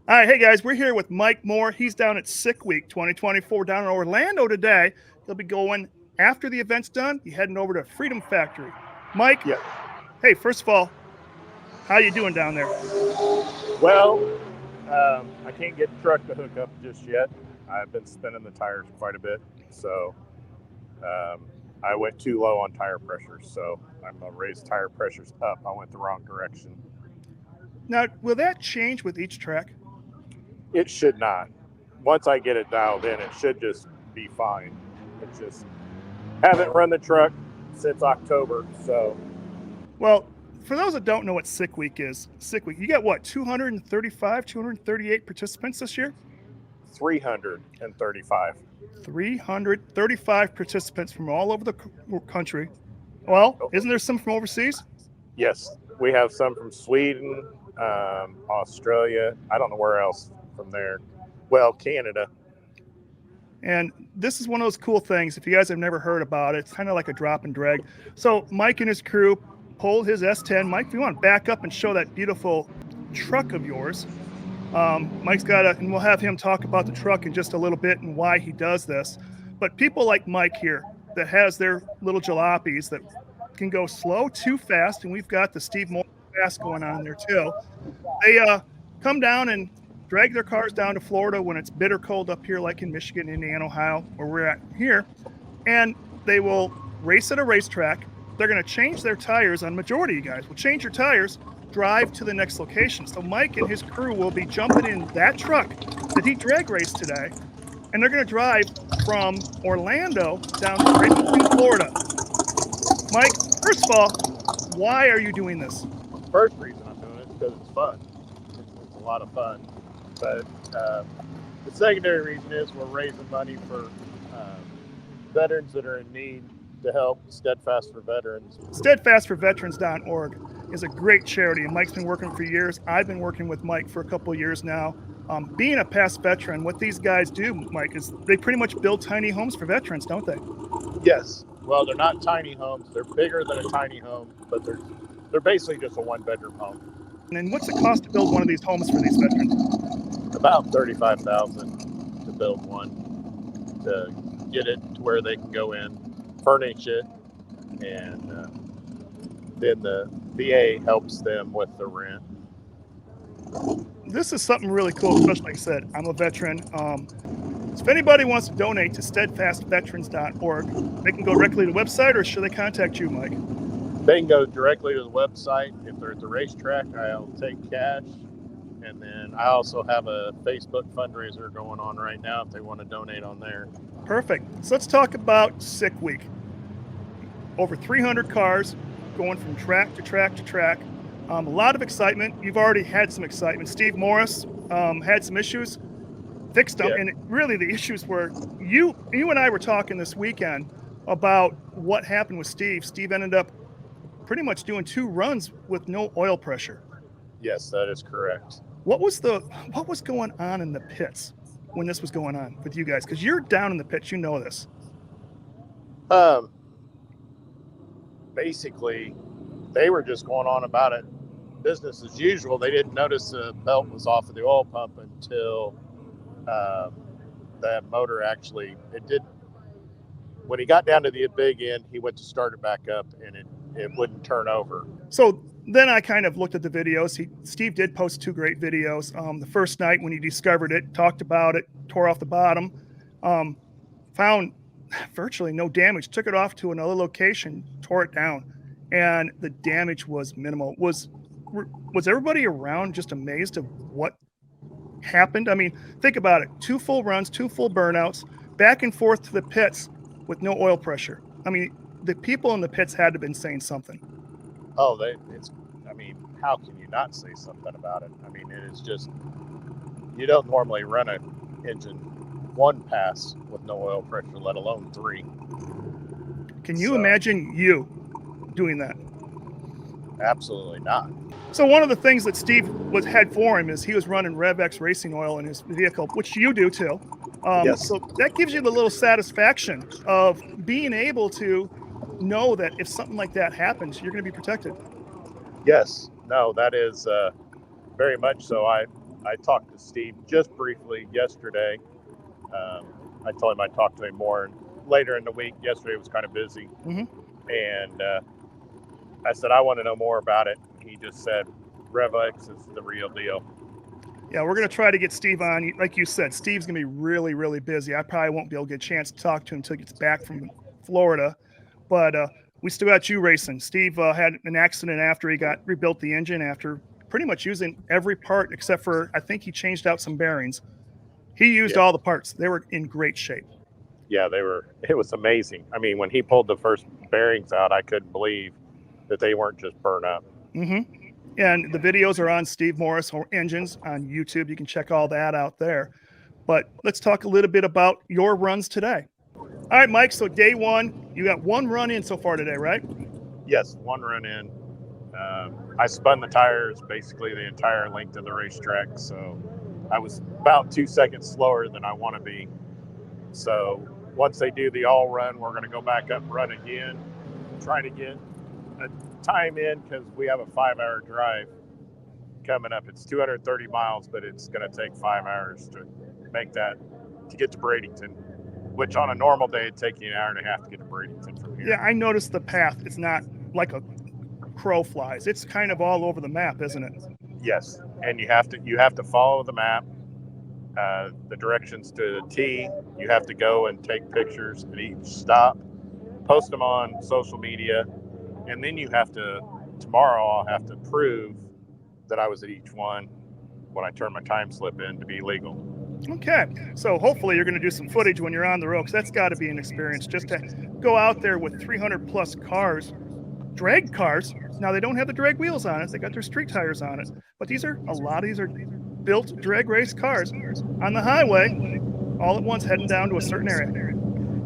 All right, hey guys, we're here with Mike Moore. He's down at Sick Week 2024 down in Orlando today. He'll be going after the event's done. He's heading over to Freedom Factory. Mike, Yeah. hey, first of all, how you doing down there? Well, I can't get the truck to hook up just yet. I've been spinning the tires quite a bit, so I went too low on tire pressures. So I'm gonna raise tire pressures up. I went the wrong direction. Now, will that change with each track? It should not. Once I get it dialed in, it should just be fine. It's just haven't run the truck since October, so Well, for those that don't know what Sick Week is, Sick Week, you got what, 235, 238 participants this year? 335. 335 participants from all over the country. Well, isn't there some from overseas? Yes, we have some from Sweden, Australia. I don't know where else from there. Well, Canada. And this is one of those cool things. If you guys have never heard about it, it's kind of like a drop and drag. So Mike and his crew pulled his S10. Mike, if you want to back up and show that beautiful truck of yours, Mike's got and we'll have him talk about the truck in just a little bit and why he does this. But people like Mike here that has their little jalopies that can go slow too fast, and we've got the Steve Moore fast going on there too. They come down and drag their cars down to Florida when it's bitter cold up here, like in Michigan, Indiana, Ohio, where we're at here, and they will race at a racetrack. They're going to change their tires on majority of you guys. Will change your tires, drive to the next location. So Mike and his crew will be jumping in that truck that he drag raced today, and they're going to drive from Orlando down to Bradenton, Florida. Mike, first of all, why are you doing this? First reason I'm doing it is because it's fun. It's a lot of fun. But the secondary reason is we're raising money for veterans that are in need to help Steadfast for Veterans. Steadfastforveterans.org is a great charity, and Mike's been working for years. I've been working with Mike for a couple of years now. Being a past veteran, what these guys do, Mike, is they pretty much build tiny homes for veterans, don't they? Yes. Well, they're not tiny homes. They're bigger than a tiny home, but they're basically just a one-bedroom home. And then what's the cost to build one of these homes for these veterans? About $35,000 to build one, to get it to where they can go in, furnish it, and then the VA helps them with the rent. This is something really cool, especially like I said, I'm a veteran. So if anybody wants to donate to steadfastveterans.org, they can go directly to the website, or should they contact you, Mike? They can go directly to the website. If they're at the racetrack, I'll take cash. And then I also have a Facebook fundraiser going on right now if they want to donate on there. Perfect. So let's talk about Sick Week. Over 300 cars going from track to track to track. A lot of excitement. You've already had some excitement. Steve Morris had some issues, fixed them, and really the issues were you and I were talking this weekend about what happened with Steve. Steve ended up pretty much doing 2 runs with no oil pressure. Yes, that is correct. What was going on in the pits when this was going on with you guys? Because you're down in the pits, you know this. Basically, they were just going on about it business as usual. They didn't notice the belt was off of the oil pump until that motor actually, it did. When he got down to the big end, he went to start it back up, and it wouldn't turn over. So then I kind of looked at the videos. Steve did post 2 great videos. The first night when he discovered it, talked about it, tore off the bottom, found virtually no damage, took it off to another location, tore it down, and the damage was minimal. Was everybody around just amazed of what happened? I mean, think about it. 2 full runs, 2 full burnouts, back and forth to the pits with no oil pressure. I mean, the people in the pits had to have been saying something. Oh, how can you not say something about it? I mean, it is just, you don't normally run an engine 1 pass with no oil pressure, let alone 3. Can you imagine you doing that? Absolutely not. So one of the things that Steve had for him is he was running RevX racing oil in his vehicle, which you do too. Yes. So that gives you the little satisfaction of being able to know that if something like that happens, you're going to be protected. Yes. No, that is very much so. I talked to Steve just briefly yesterday. I told him I'd talk to him more later in the week. Yesterday was kind of busy. Mm-hmm. And I said, I want to know more about it. He just said, RevX is the real deal. Yeah, we're going to try to get Steve on. Like you said, Steve's going to be really, really busy. I probably won't be able to get a chance to talk to him until he gets back from Florida. But we still got you racing. Steve had an accident after he got rebuilt the engine after pretty much using every part except for, I think he changed out some bearings. He used all the parts. They were in great shape. Yeah, it was amazing. I mean, when he pulled the first bearings out, I couldn't believe that they weren't just burnt up. Mm-hmm. And the videos are on Steve Morris Engines on YouTube. You can check all that out there. But let's talk a little bit about your runs today. All right, Mike, so day one, you got one run in so far today, right? Yes, one run in. I spun the tires basically the entire length of the racetrack, so I was about 2 seconds slower than I want to be. So once they do the all run, we're going to go back up and run again, try to get a time in because we have a 5-hour drive coming up. It's 230 miles, but it's going to take 5 hours to make that, to get to Bradenton, which on a normal day it'd take you an hour and a half to get to Bradenton from here. Yeah, I noticed the path. It's not like a crow flies. It's kind of all over the map, isn't it? Yes, and you have to follow the map, the directions to the T. You have to go and take pictures at each stop, post them on social media, and then you have to, tomorrow I'll have to prove that I was at each one when I turn my time slip in to be legal. Okay, so hopefully you're going to do some footage when you're on the road, because that's got to be an experience just to go out there with 300 plus cars, drag cars. Now they don't have the drag wheels on it; they got their street tires on it. But a lot of these are built drag race cars on the highway, all at once heading down to a certain area.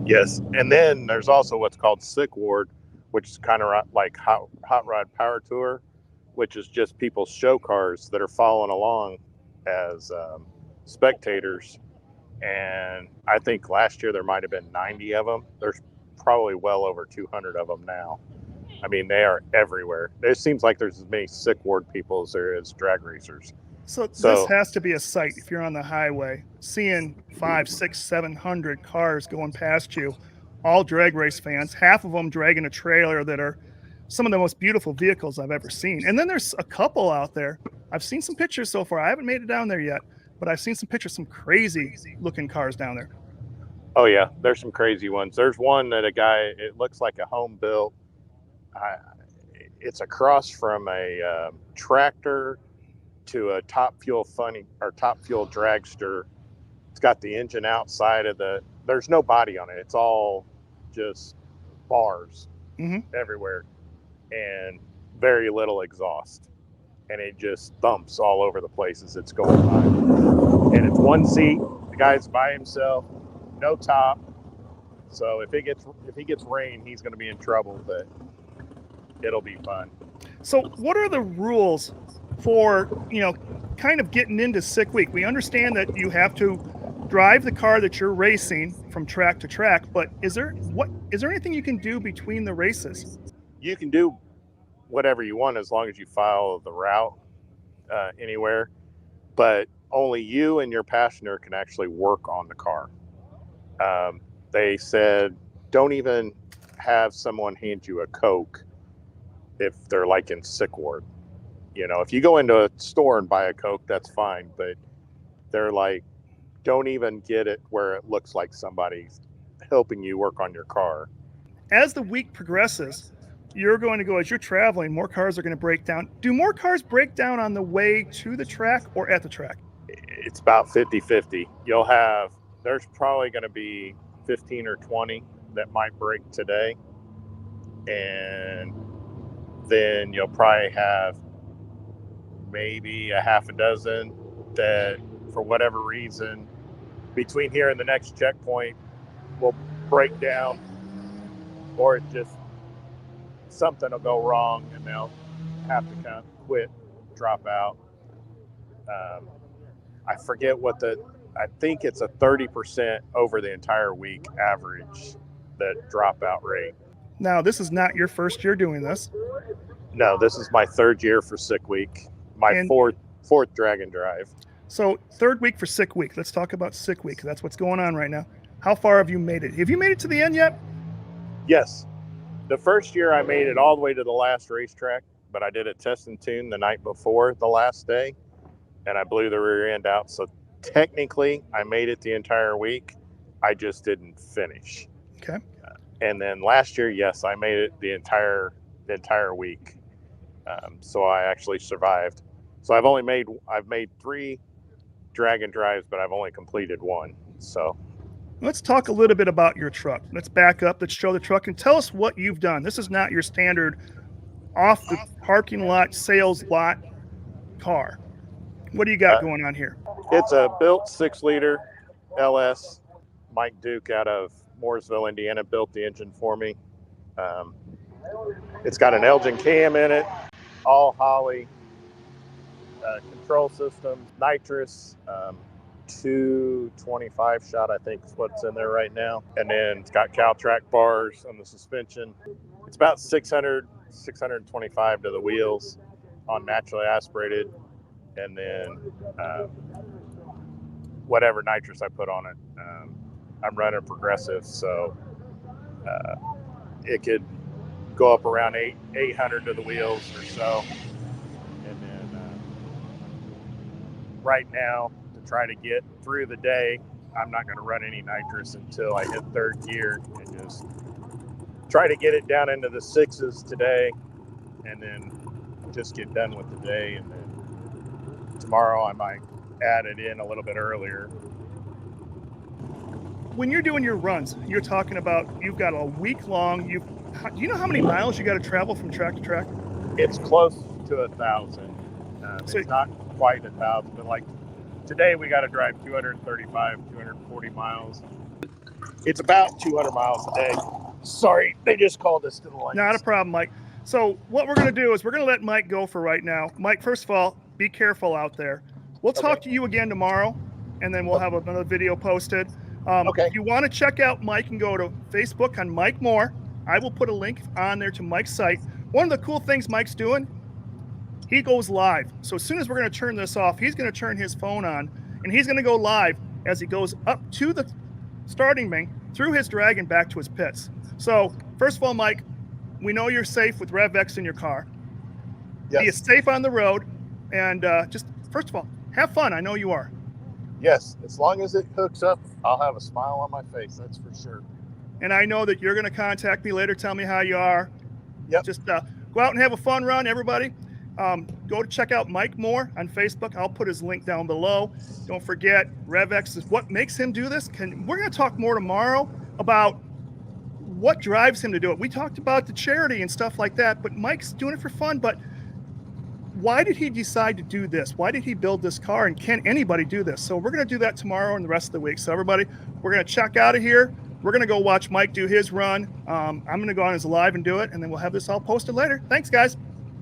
Yes, and then there's also what's called Sick Ward, which is kind of like Hot Rod Power Tour, which is just people's show cars that are following along as spectators. And I think last year there might have been 90 of them. There's probably well over 200 of them now. I mean, they are everywhere. It seems like there's as many Sick Ward people as there is drag racers. So this has to be a sight if you're on the highway, seeing 500, 600, 700 cars going past you, all drag race fans, half of them dragging a trailer that are some of the most beautiful vehicles I've ever seen. And then there's a couple out there. I've seen some pictures so far. I haven't made it down there yet, but I've seen some pictures, some crazy looking cars down there. Oh yeah, there's some crazy ones. There's one that a guy, it looks like a home built. It's a cross from a tractor to a top fuel dragster. It's got the engine outside of there's no body on it. It's all just bars everywhere and very little exhaust. And it just thumps all over the place as it's going by. And it's one seat. The guy's by himself, no top. So if he gets rain, he's going to be in trouble, but it'll be fun. So what are the rules for, kind of getting into Sick Week? We understand that you have to drive the car that you're racing from track to track, but is there anything you can do between the races? You can do whatever you want as long as you follow the route anywhere, but only you and your passenger can actually work on the car. They said don't even have someone hand you a Coke if they're like in Sick Ward. If you go into a store and buy a Coke, that's fine, but they're like, don't even get it where it looks like somebody's helping you work on your car. As the week progresses, you're going to go, as you're traveling, more cars are going to break down. Do more cars break down on the way to the track or at the track? It's about 50-50. There's probably going to be 15 or 20 that might break today. And then you'll probably have maybe a half a dozen that, for whatever reason, between here and the next checkpoint will break down, or something will go wrong and they'll have to kind of quit, drop out. I forget I think it's a 30% over the entire week average, that dropout rate. Now, this is not your first year doing this. No, this is my third year for Sick Week, my fourth drag and drive. So 3rd week for sick week. Let's talk about sick week. That's what's going on right now. How far have you made it? Have you made it to the end yet? Yes. The first year I made it all the way to the last racetrack, but I did a test and tune the night before the last day, and I blew the rear end out. So technically, I made it the entire week. I just didn't finish. Okay. And then last year, yes, I made it the entire week. So I actually survived. So I've made 3 dragon drives, but I've only completed 1. So let's talk a little bit about your truck. Let's back up. Let's show the truck and tell us what you've done. This is not your standard off the parking lot, sales lot car. What do you got going on here? It's a built 6-liter LS. Mike Duke out of Mooresville, Indiana, built the engine for me. It's got an Elgin cam in it, all Holley, control system, nitrous, 225 shot, I think is what's in there right now. And then it's got Caltrack bars on the suspension. It's about 625 to the wheels on naturally aspirated. And then whatever nitrous I put on it. I'm running progressive, so it could go up around 800 to the wheels or so. And then right now, to try to get through the day, I'm not going to run any nitrous until I hit 3rd gear and just try to get it down into the 6s today, and then just get done with the day. And then tomorrow I might add it in a little bit earlier. When you're doing your runs, you're talking about you've got a week long. Do you know how many miles you got to travel from track to track? It's close to 1,000. So, it's not quite 1,000, but like today we got to drive 235, 240 miles. It's about 200 miles a day. Sorry, they just called us to the lights. not a problem, Mike. So what we're going to do is we're going to let Mike go for right now. Mike, first of all, be careful out there. We'll talk to you again tomorrow, and then we'll have another video posted. If you want to check out Mike, and go to Facebook on Mike Moore. I will put a link on there to Mike's site. One of the cool things Mike's doing, he goes live. So as soon as we're going to turn this off, he's going to turn his phone on, and he's going to go live as he goes up to the starting ring, through his Dragon, back to his pits. So first of all, Mike, we know you're safe with RevX in your car. Yes. Be safe on the road, and just first of all, have fun. I know you are. Yes, as long as it hooks up, I'll have a smile on my face. That's for sure. And I know that you're going to contact me later, tell me how you are. Yep. Just go out and have a fun run, everybody. Go to check out Mike Moore on Facebook. I'll put his link down below. Don't forget, RevX is what makes him do this. We're going to talk more tomorrow about what drives him to do it. We talked about the charity and stuff like that, but Mike's doing it for fun. But why did he decide to do this? Why did he build this car? And can anybody do this? So we're going to do that tomorrow and the rest of the week. So everybody, we're going to check out of here. We're going to go watch Mike do his run. I'm going to go on his live and do it, and then we'll have this all posted later. Thanks, guys.